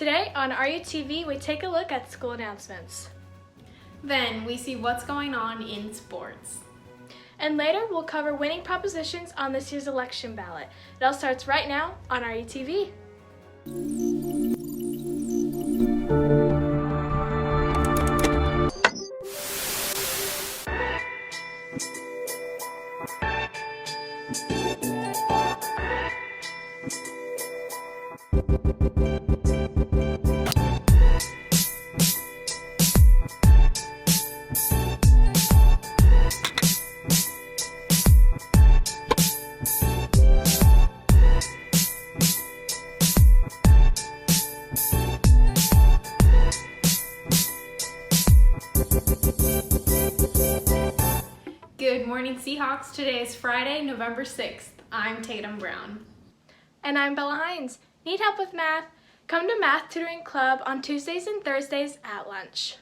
Today on RUTV, we take a look at school announcements. Then we see what's going on in sports. And later, we'll cover winning propositions on this year's election ballot. It all starts right now on RUTV. Good morning, Seahawks. Today is Friday, November 6th. I'm Tatum Brown. And I'm Bella Hines. Need help with math? Come to Math Tutoring Club on Tuesdays and Thursdays at lunch.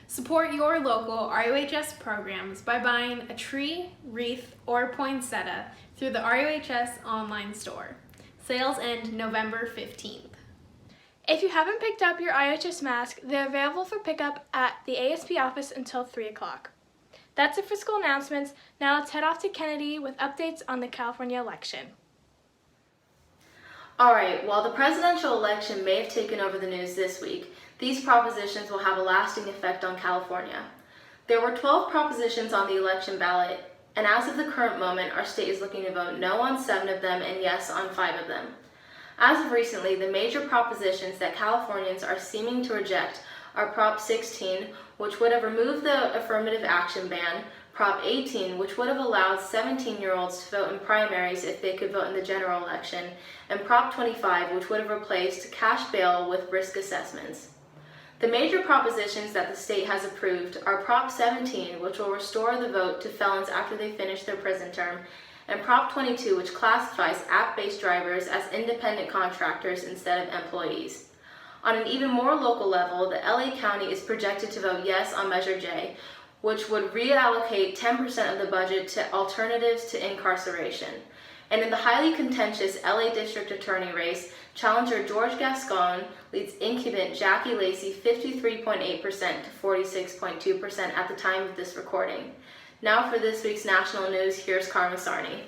Support your local RUHS programs by buying a tree, wreath, or poinsettia through the RUHS online store. Sales end November 15th. If you haven't picked up your RUHS mask, they're available for pickup at the ASP office until 3 o'clock. That's it for school announcements. Now let's head off to Kennedy with updates on the California election. Alright, while the presidential election may have taken over the news this week, these propositions will have a lasting effect on California. There were 12 propositions on the election ballot, and as of the current moment, our state is looking to vote no on 7 of them and yes on 5 of them. As of recently, the major propositions that Californians are seeming to reject are Prop 16, which would have removed the affirmative action ban, Prop 18, which would have allowed 17-year-olds to vote in primaries if they could vote in the general election, and Prop 25, which would have replaced cash bail with risk assessments. The major propositions that the state has approved are Prop 17, which will restore the vote to felons after they finish their prison term, and Prop 22, which classifies app-based drivers as independent contractors instead of employees. On an even more local level, the LA County is projected to vote yes on Measure J, which would reallocate 10% of the budget to alternatives to incarceration. And in the highly contentious LA District Attorney race, challenger George Gascon leads incumbent Jackie Lacey 53.8% to 46.2% at the time of this recording. Now for this week's national news, here's Karma Sarni.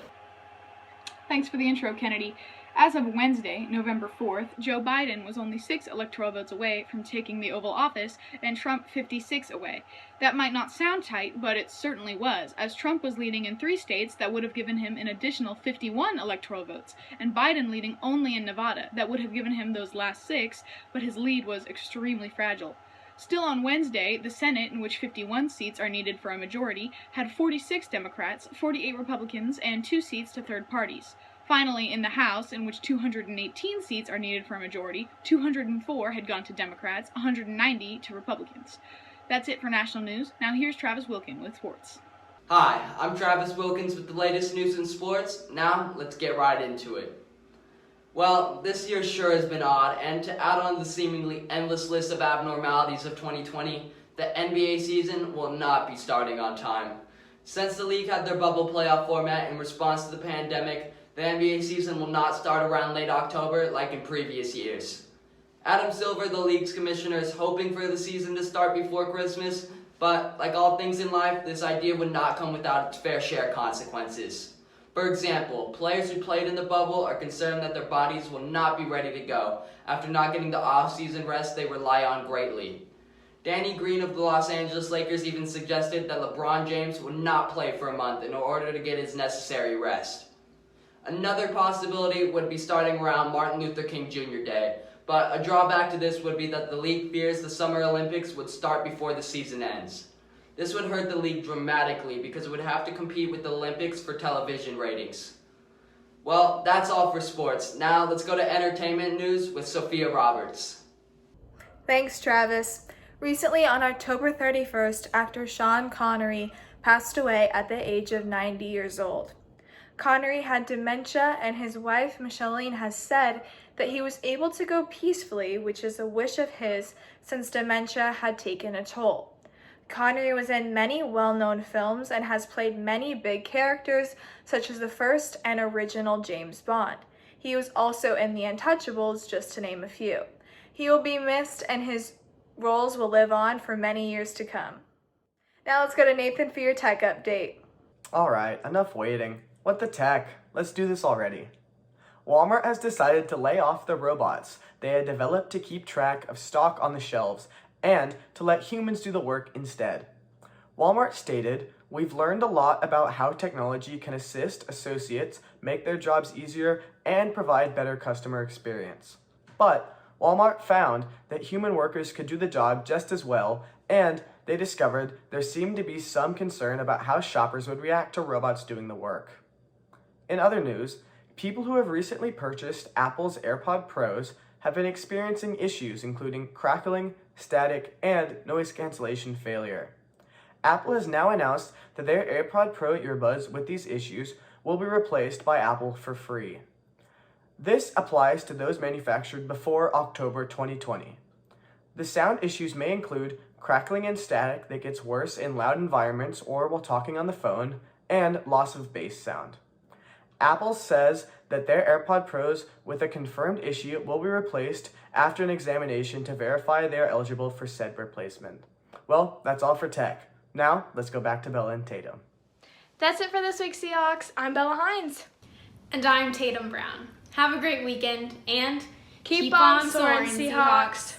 Thanks for the intro, Kennedy. As of Wednesday, November 4th, Joe Biden was only 6 electoral votes away from taking the Oval Office, and Trump 56 away. That might not sound tight, but it certainly was, as Trump was leading in 3 states that would have given him an additional 51 electoral votes, and Biden leading only in Nevada, that would have given him those last 6, but his lead was extremely fragile. Still on Wednesday, the Senate, in which 51 seats are needed for a majority, had 46 Democrats, 48 Republicans, and 2 seats to third parties. Finally, in the House, in which 218 seats are needed for a majority, 204 had gone to Democrats, 190 to Republicans. That's it for national news. Now here's Travis Wilkin with sports. Hi, I'm Travis Wilkins with the latest news in sports. Now, let's get right into it. Well, this year sure has been odd, and to add on the seemingly endless list of abnormalities of 2020, the NBA season will not be starting on time. Since the league had their bubble playoff format in response to the pandemic, the NBA season will not start around late October like in previous years. Adam Silver, the league's commissioner, is hoping for the season to start before Christmas, but like all things in life, this idea would not come without its fair share of consequences. For example, players who played in the bubble are concerned that their bodies will not be ready to go after not getting the off-season rest they rely on greatly. Danny Green of the Los Angeles Lakers even suggested that LeBron James would not play for a month in order to get his necessary rest. Another possibility would be starting around Martin Luther King Jr. Day, but a drawback to this would be that the league fears the Summer Olympics would start before the season ends. This would hurt the league dramatically because it would have to compete with the Olympics for television ratings. Well, that's all for sports. Now let's go to entertainment news with Sofia Roberts. Thanks, Travis. Recently, on October 31st, actor Sean Connery passed away at the age of 90 years old. Connery had dementia, and his wife, Micheline, has said that he was able to go peacefully, which is a wish of his since dementia had taken a toll. Connery was in many well-known films and has played many big characters, such as the first and original James Bond. He was also in The Untouchables, just to name a few. He will be missed and his roles will live on for many years to come. Now let's go to Nathan for your tech update. Alright, enough waiting. What the tech? Let's do this already. Walmart has decided to lay off the robots they had developed to keep track of stock on the shelves and to let humans do the work instead. Walmart stated, "We've learned a lot about how technology can assist associates, make their jobs easier, and provide better customer experience. But Walmart found that human workers could do the job just as well, and they discovered there seemed to be some concern about how shoppers would react to robots doing the work." In other news, people who have recently purchased Apple's AirPod Pros have been experiencing issues including crackling, static, and noise cancellation failure. Apple has now announced that their AirPod Pro earbuds with these issues will be replaced by Apple for free. This applies to those manufactured before October 2020. The sound issues may include crackling and static that gets worse in loud environments or while talking on the phone, and loss of bass sound. Apple says that their AirPod Pros with a confirmed issue will be replaced after an examination to verify they are eligible for said replacement. Well, that's all for tech. Now, let's go back to Bella and Tatum. That's it for this week's Seahawks. I'm Bella Hines. And I'm Tatum Brown. Have a great weekend and Keep on soaring, Seahawks.